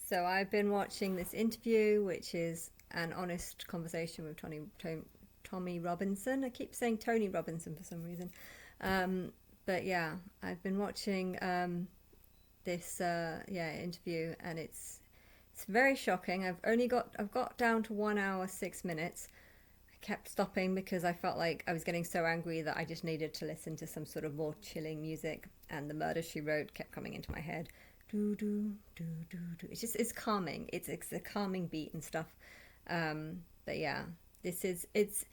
So I've been watching this interview, which is an honest conversation with Tommy Robinson. I keep saying Tony Robinson for some reason. Um, but yeah, I've been watching this interview, and it's very shocking. I've got down to 1 hour 6 minutes. I kept stopping because I felt like I was getting so angry that I just needed to listen to some sort of more chilling music, and the Murder She Wrote kept coming into my head. Do do do do do. It's calming. It's a calming beat and stuff. But yeah, this is it's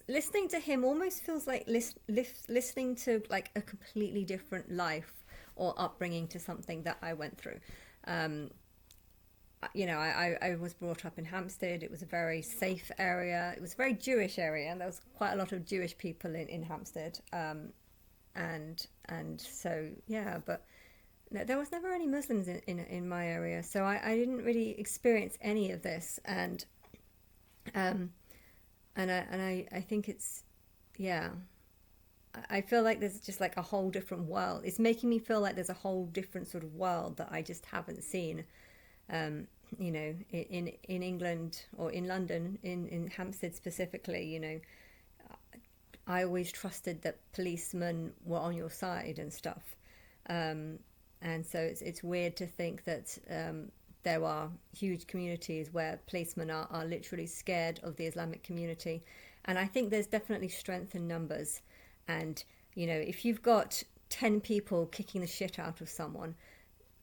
listening to him almost feels like listening to like a completely different life or upbringing to something that I went through. Um, I was brought up in Hampstead. It was a very safe area. It was a very Jewish area. There was quite a lot of Jewish people in Hampstead. And so yeah, but no, there was never any Muslims in my area, so I didn't really experience any of this, um, and I think it's yeah. I feel like there's just like a whole different world. It's making me feel like there's a whole different sort of world that I just haven't seen. Um, in England or in London, in Hampstead specifically, I always trusted that policemen were on your side and stuff. Um, and so it's weird to think that there are huge communities where policemen are literally scared of the Islamic community. And I think there's definitely strength in numbers. And, if you've got 10 people kicking the shit out of someone,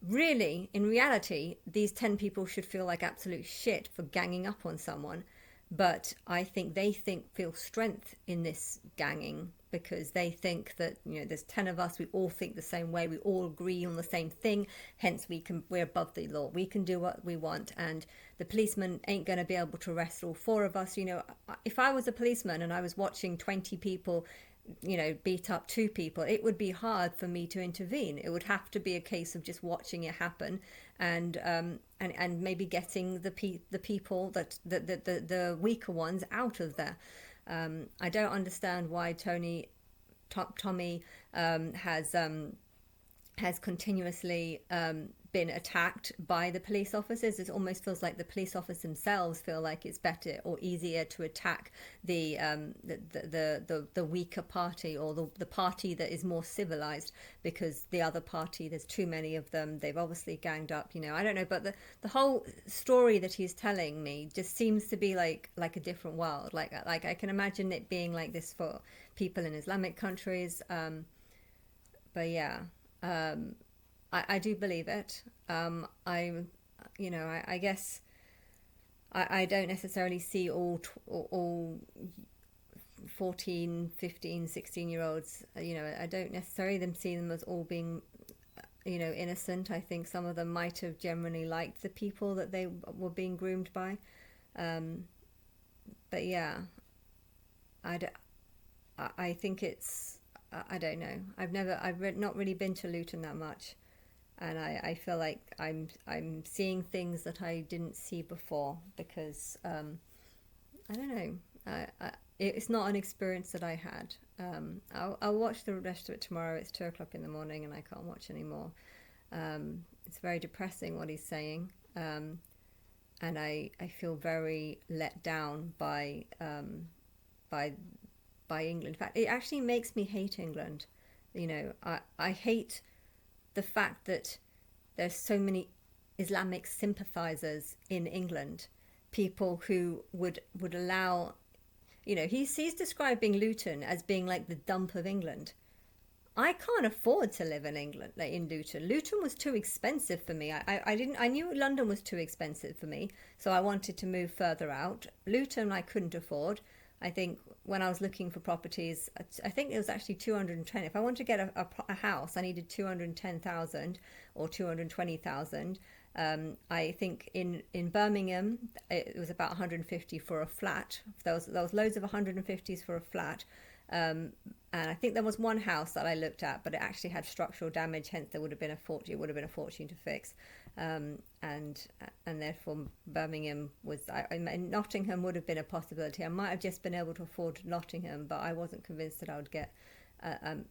really, in reality, these 10 people should feel like absolute shit for ganging up on someone. But I think feel strength in this ganging because they think that there's 10 of us, we all think the same way, we all agree on the same thing, hence we're above the law, we can do what we want, and the policeman ain't going to be able to arrest all four of us. If I was a policeman and I was watching 20 people beat up two people, it would be hard for me to intervene. It would have to be a case of just watching it happen, and maybe getting the people the weaker ones out of there. I don't understand why Tommy has continuously been attacked by the police officers. It almost feels like the police officers themselves feel like it's better or easier to attack the weaker party, or the party that is more civilized, because the other party, there's too many of them. They've obviously ganged up. I don't know, but the whole story that he's telling me just seems to be like a different world. Like I can imagine it being like this for people in Islamic countries. But yeah. I do believe it. I guess I don't necessarily see all 14, 15, 16 year olds. I don't necessarily see them as all being, innocent. I think some of them might have genuinely liked the people that they were being groomed by. Um, but yeah, I, d- I think I don't know. Not really been to Luton that much, and I feel like I'm seeing things that I didn't see before because I don't know. It's not an experience that I had. I'll watch the rest of it tomorrow. It's 2 o'clock in the morning, and I can't watch anymore. It's very depressing what he's saying, and I feel very let down by by England. In fact, it actually makes me hate England. I hate the fact that there's so many Islamic sympathizers in England, people who would allow. He's describing Luton as being like the dump of England. I can't afford to live in England, like in Luton. Luton was too expensive for me. I didn't. I knew London was too expensive for me, so I wanted to move further out. Luton I couldn't afford. I think when I was looking for properties, I think it was actually 210. If I wanted to get a house, I needed 210,000 or 220,000. I think in Birmingham it was about 150 for a flat. There was loads of 150s for a flat. And I think there was one house that I looked at, but it actually had structural damage. Hence, there would have been a fortune. It would have been a fortune to fix, and therefore Birmingham was. Nottingham would have been a possibility. I might have just been able to afford Nottingham, but I wasn't convinced that I would get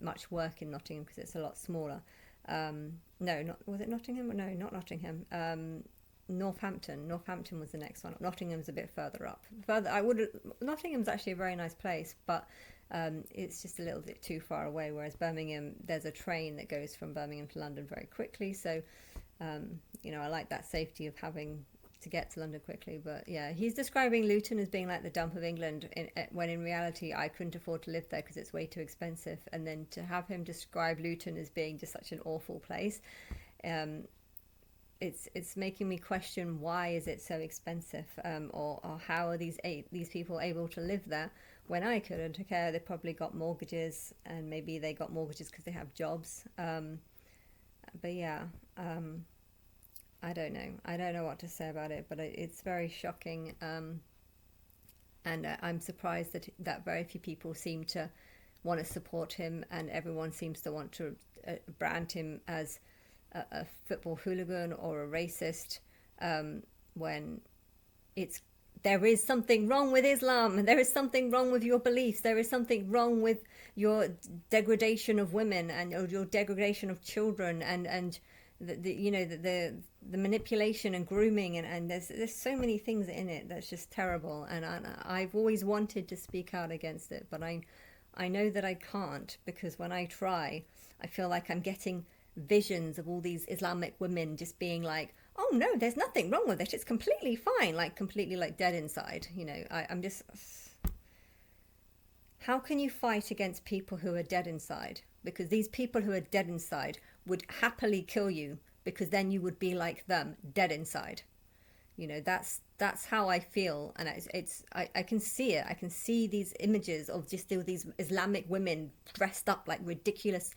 much work in Nottingham because it's a lot smaller. No, not was it Nottingham? No, not Nottingham. Northampton. Northampton was the next one. Nottingham's a bit further up. Further, I would. Nottingham's actually a very nice place, but it's just a little bit too far away. Whereas Birmingham, there's a train that goes from Birmingham to London very quickly. So, I like that safety of having to get to London quickly. But yeah, he's describing Luton as being like the dump of England, when in reality I couldn't afford to live there because it's way too expensive. And then to have him describe Luton as being just such an awful place, it's making me question, why is it so expensive, or how are these people able to live there when I couldn't? Okay, they probably got mortgages, and maybe they got mortgages because they have jobs. But yeah. I don't know. I don't know what to say about it, but it's very shocking, and I'm surprised that very few people seem to want to support him, and everyone seems to want to brand him as a football hooligan or a racist, when there is something wrong with Islam, there is something wrong with your beliefs, there is something wrong with your degradation of women and your degradation of children, and the manipulation and grooming, and there's so many things in it that's just terrible, and I've always wanted to speak out against it, but I know that I can't, because when I try, I feel like I'm getting visions of all these Islamic women just being like, oh no, there's nothing wrong with it, it's completely fine, like completely like dead inside. I'm just, how can you fight against people who are dead inside? Because these people who are dead inside would happily kill you, because then you would be like them, dead inside. That's how I feel, and I can see it. I can see these images of just these Islamic women dressed up like ridiculous,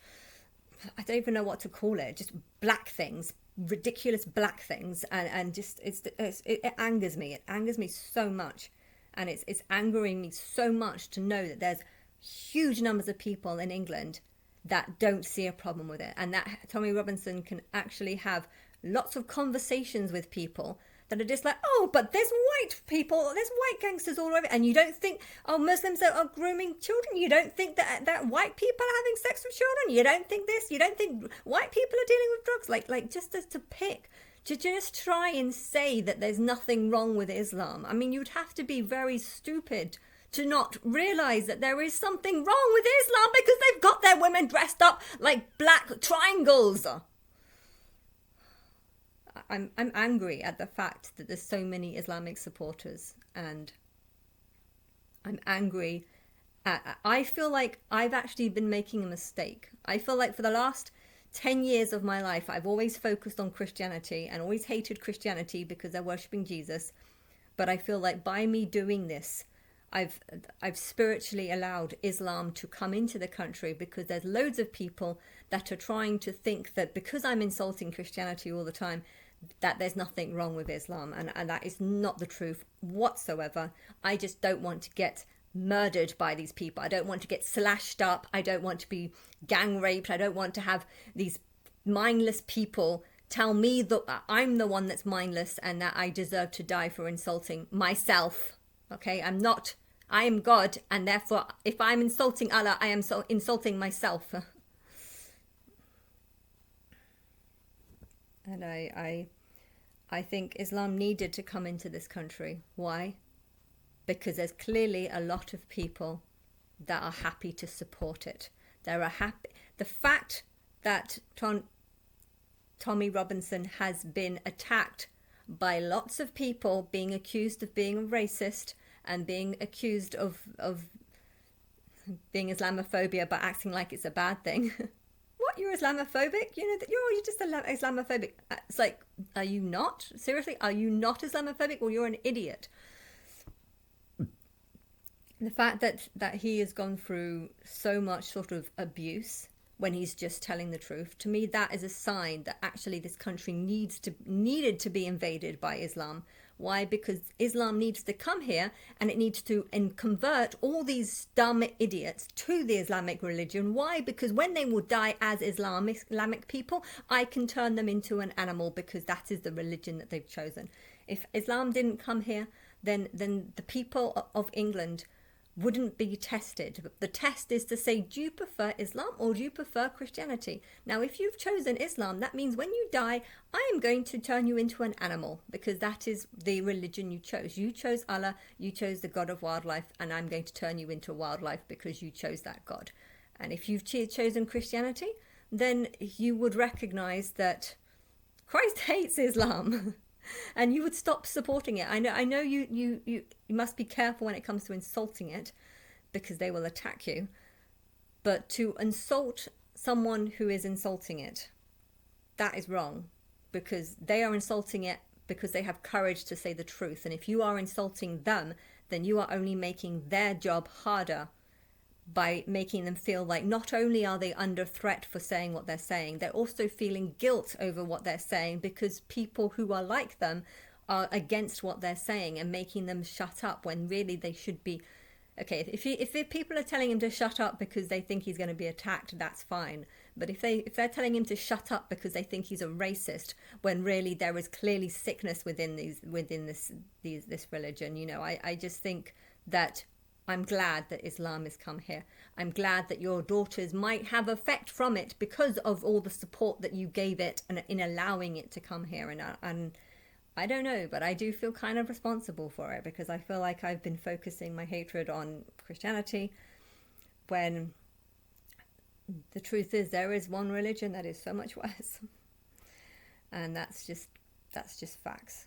I don't even know what to call it, just black things, ridiculous black things, and just it angers me. It angers me so much, and it's angering me so much to know that there's huge numbers of people in England that don't see a problem with it, and that Tommy Robinson can actually have lots of conversations with people that are just like, oh, but there's white people, there's white gangsters all over, and you don't think, oh, Muslims are grooming children, you don't think that white people are having sex with children, you don't think this, you don't think white people are dealing with drugs, like just to pick, to just try and say that there's nothing wrong with Islam. I mean, you'd have to be very stupid to not realise that there is something wrong with Islam, because they've got their women dressed up like black triangles. I'm angry at the fact that there's so many Islamic supporters, and I'm angry I feel like I've actually been making a mistake. I feel like for the last 10 years of my life, I've always focused on Christianity and always hated Christianity because they're worshipping Jesus. But I feel like by me doing this, I've spiritually allowed Islam to come into the country, because there's loads of people that are trying to think that because I'm insulting Christianity all the time, that there's nothing wrong with Islam, and that is not the truth whatsoever. I just don't want to get murdered by these people. I don't want to get slashed up. I don't want to be gang raped. I don't want to have these mindless people tell me that I'm the one that's mindless and that I deserve to die for insulting myself. Okay, I am God, and therefore if I'm insulting Allah, I am insulting myself. And I think Islam needed to come into this country. Why? Because there's clearly a lot of people that are happy to support it. The fact that Tommy Robinson has been attacked by lots of people, being accused of being a racist and being accused of being Islamophobia, but acting like it's a bad thing. What, you're Islamophobic? That you're just Islamophobic. It's like, are you not? Seriously, are you not Islamophobic? Well, you're an idiot. The fact that he has gone through so much sort of abuse when he's just telling the truth, to me that is a sign that actually this country needed to be invaded by Islam. Why? Because Islam needs to come here, and it needs to convert all these dumb idiots to the Islamic religion. Why? Because when they will die as Islamic people, I can turn them into an animal, because that is the religion that they've chosen. If Islam didn't come here, then the people of England wouldn't be tested. The test is to say, do you prefer Islam or do you prefer Christianity? Now, if you've chosen Islam, that means when you die, I am going to turn you into an animal, because that is the religion you chose. You chose Allah, you chose the God of wildlife, and I'm going to turn you into wildlife because you chose that God. And if you've chosen Christianity, then you would recognize that Christ hates Islam. And you would stop supporting it. I know you must be careful when it comes to insulting it, because they will attack you. But to insult someone who is insulting it, that is wrong, because they are insulting it because they have courage to say the truth. And if you are insulting them, then you are only making their job harder by making them feel like not only are they under threat for saying what they're saying, they're also feeling guilt over what they're saying, because people who are like them are against what they're saying and making them shut up, when really they should be. Okay, if people are telling him to shut up because they think he's going to be attacked, that's fine. But if they're telling him to shut up because they think he's a racist, when really there is clearly sickness within this religion, I just think that I'm glad that Islam has come here. I'm glad that your daughters might have effect from it because of all the support that you gave it and in allowing it to come here. And I don't know, but I do feel kind of responsible for it, because I feel like I've been focusing my hatred on Christianity, when the truth is there is one religion that is so much worse. And that's just facts.